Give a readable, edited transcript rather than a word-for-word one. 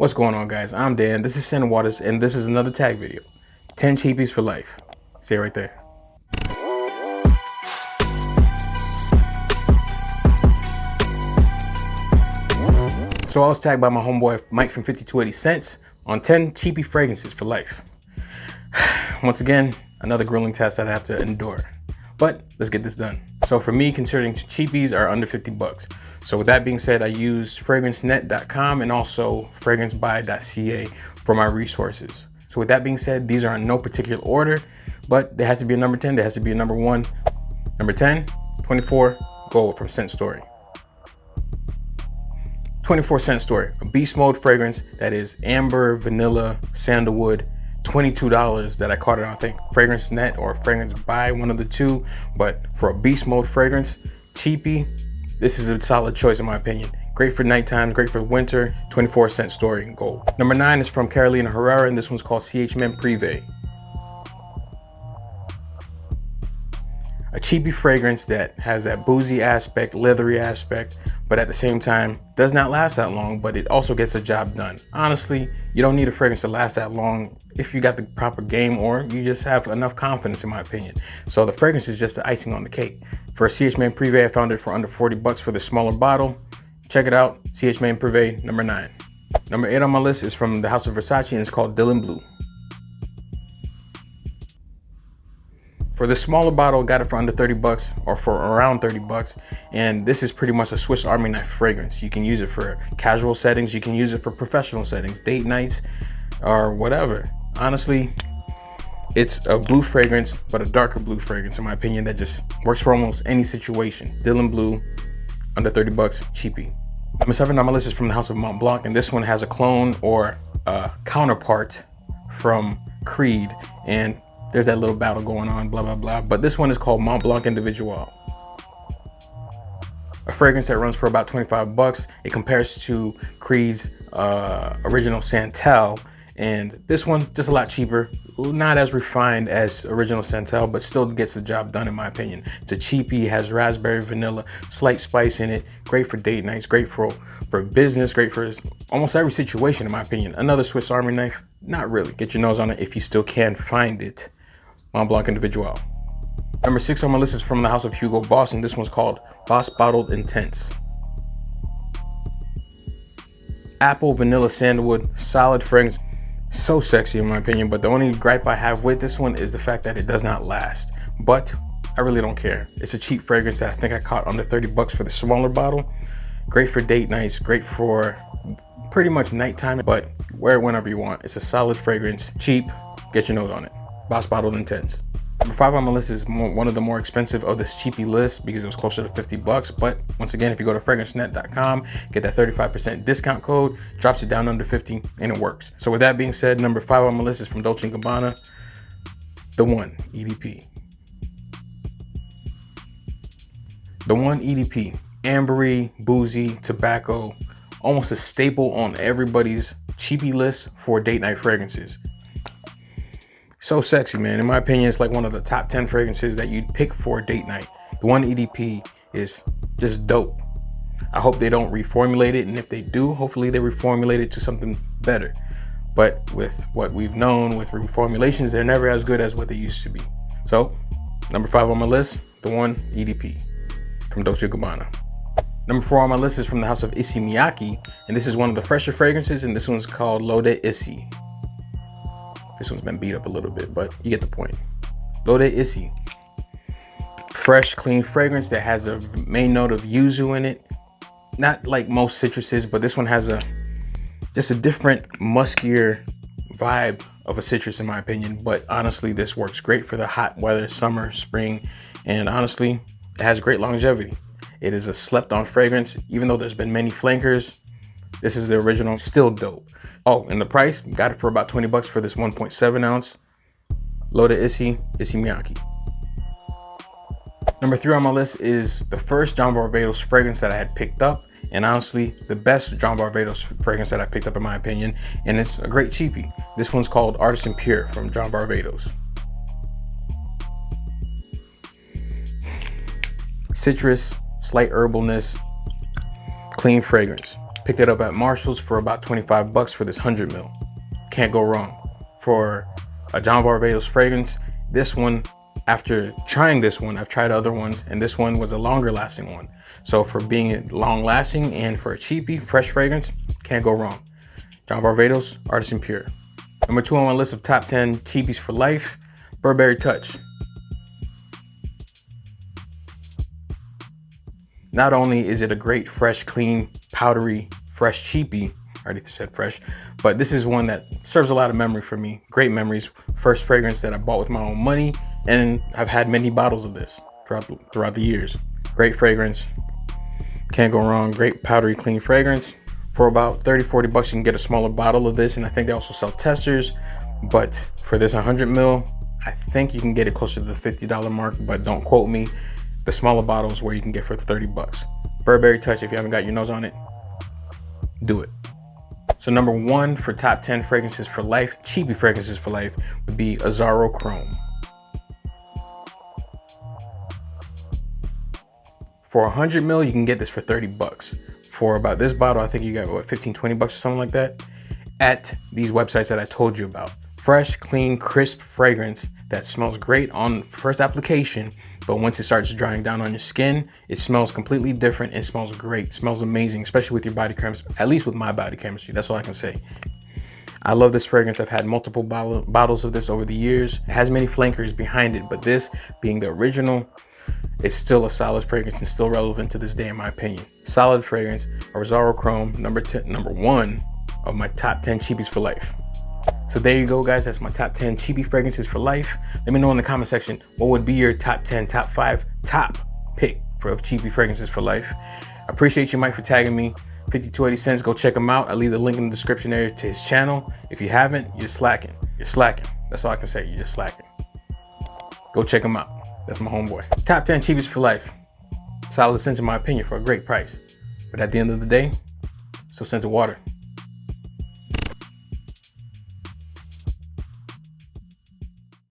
What's going on, guys? I'm Dan, this is Santa Waters, and this is another tag video. 10 cheapies for life. See it right there. So I was tagged by my homeboy Mike from 5280 Cents on 10 cheapy fragrances for life. Once again, another grueling test that I have to endure. But let's get this done. So for me, considering cheapies are under 50 bucks. So with that being said, I use fragrancenet.com and also fragrancebuy.ca for my resources. So with that being said, these are in no particular order, but there has to be a number 10, there has to be a number 1. Number 10, 24 Gold from Scent Story. 24 Scent Story, a beast mode fragrance that is amber, vanilla, sandalwood, $22 that I caught it on, I think, Fragrance Net or Fragrance Buy, one of the two. But for a beast mode fragrance, cheapy, this is a solid choice in my opinion. Great for night times, great for winter. 24 Scent Story Gold. Number 9 is from Carolina Herrera, and this one's called CH Men Prive. A cheapy fragrance that has that boozy aspect, leathery aspect, but at the same time does not last that long, but it also gets the job done. Honestly, you don't need a fragrance to last that long if you got the proper game or you just have enough confidence, in my opinion. So the fragrance is just the icing on the cake. For CH Men Prive, I found it for under 40 bucks for the smaller bottle. Check it out, CH Men Prive, number 9. Number 8 on my list is from the house of Versace, and it's called Dillon Blue. For the smaller bottle, got it for under 30 bucks or for around 30 bucks. And this is pretty much a Swiss Army knife fragrance. You can use it for casual settings. You can use it for professional settings, date nights or whatever. Honestly, it's a blue fragrance, but a darker blue fragrance, in my opinion, that just works for almost any situation. Dillon Blue, under 30 bucks, cheapy. Number 7 on my list is from the house of Mont Blanc, and this one has a clone or a counterpart from Creed. And there's that little battle going on, blah, blah, blah. But this one is called Mont Blanc Individuel. A fragrance that runs for about 25 bucks. It compares to Creed's original Santal. And this one, just a lot cheaper. Not as refined as original Santal, but still gets the job done, in my opinion. It's a cheapie, has raspberry, vanilla, slight spice in it. Great for date nights, great for business, great for almost every situation, in my opinion. Another Swiss Army knife? Not really. Get your nose on it if you still can find it. Mont Blanc Individual. Number 6 on my list is from the house of Hugo Boss, and this one's called Boss Bottled Intense. Apple, vanilla, sandalwood, solid fragrance. So sexy, in my opinion, but the only gripe I have with this one is the fact that it does not last. But I really don't care. It's a cheap fragrance that I think I caught under 30 bucks for the smaller bottle. Great for date nights, great for pretty much nighttime, but wear it whenever you want. It's a solid fragrance, cheap, get your nose on it. Boss Bottled Intense. Number 5 on my list is one of the more expensive of this cheapy list because it was closer to 50 bucks. But once again, if you go to fragrancenet.com, get that 35% discount code, drops it down under 50 and it works. So with that being said, number 5 on my list is from Dolce & Gabbana, The One EDP. The One EDP, ambery, boozy, tobacco, almost a staple on everybody's cheapy list for date night fragrances. So sexy, man. In my opinion, it's like one of the top 10 fragrances that you'd pick for a date night. The One EDP is just dope. I hope they don't reformulate it, and if they do, hopefully they reformulate it to something better. But with what we've known with reformulations, they're never as good as what they used to be. So, number 5 on my list, The One EDP from Dolce & Gabbana. Number 4 on my list is from the house of Issey Miyake, and this is one of the fresher fragrances, and this one's called L'Eau d'Issey. This one's been beat up a little bit, but you get the point. L'Eau d'Issey. Fresh, clean fragrance that has a main note of yuzu in it. Not like most citruses, but this one has just a different, muskier vibe of a citrus, in my opinion. But honestly, this works great for the hot weather, summer, spring, and honestly, it has great longevity. It is a slept-on fragrance. Even though there's been many flankers, this is the original, still dope. Oh, and the price, got it for about 20 bucks for this 1.7 ounce L'Eau d'Issey, Issey Miyake. Number 3 on my list is the first John Varvatos fragrance that I had picked up, and honestly, the best John Varvatos fragrance that I picked up, in my opinion, and it's a great cheapie. This one's called Artisan Pure from John Varvatos. Citrus, slight herbalness, clean fragrance. Picked it up at Marshall's for about 25 bucks for this 100 ml. Can't go wrong. For a John Varvatos fragrance, this one, after trying this one, I've tried other ones, and this one was a longer lasting one. So for being long lasting and for a cheapy, fresh fragrance, can't go wrong. John Varvatos, Artisan Pure. Number 2 on my list of top 10 cheapies for life, Burberry Touch. Not only is it a great, fresh, clean, powdery, fresh cheapie, I already said fresh, but this is one that serves a lot of memory for me. Great memories. First fragrance that I bought with my own money, and I've had many bottles of this throughout the years. Great fragrance. Can't go wrong. Great powdery, clean fragrance. For about 30, 40 bucks, you can get a smaller bottle of this, and I think they also sell testers. But for this 100 ml, I think you can get it closer to the $50 mark, but don't quote me. The smaller bottles where you can get for 30 bucks. Burberry Touch, if you haven't got your nose on it, do it. So number 1 for top 10 fragrances for life, cheapy fragrances for life, would be Azzaro Chrome. For 100 ml, you can get this for 30 bucks. For about this bottle, I think you got what, 15, 20 bucks or something like that at these websites that I told you about. Fresh, clean, crisp fragrance that smells great on first application, but once it starts drying down on your skin, it smells completely different and smells great. It smells amazing, especially with your body chemistry, at least with my body chemistry. That's all I can say. I love this fragrance. I've had multiple bottles of this over the years. It has many flankers behind it, but this being the original, it's still a solid fragrance and still relevant to this day, in my opinion. Solid fragrance, Azzaro Chrome, number 1 of my top 10 cheapies for life. So there you go, guys. That's my top 10 cheapie fragrances for life. Let me know in the comment section what would be your top 10, top 5, top pick for cheapie fragrances for life. I appreciate you, Mike, for tagging me. 5280 cents. Go check him out. I'll leave the link in the description area to his channel. If you haven't, you're slacking. You're slacking. That's all I can say. You're just slacking. Go check him out. That's my homeboy. Top 10 cheapest for life. Solid sense in my opinion for a great price. But at the end of the day, still scented water.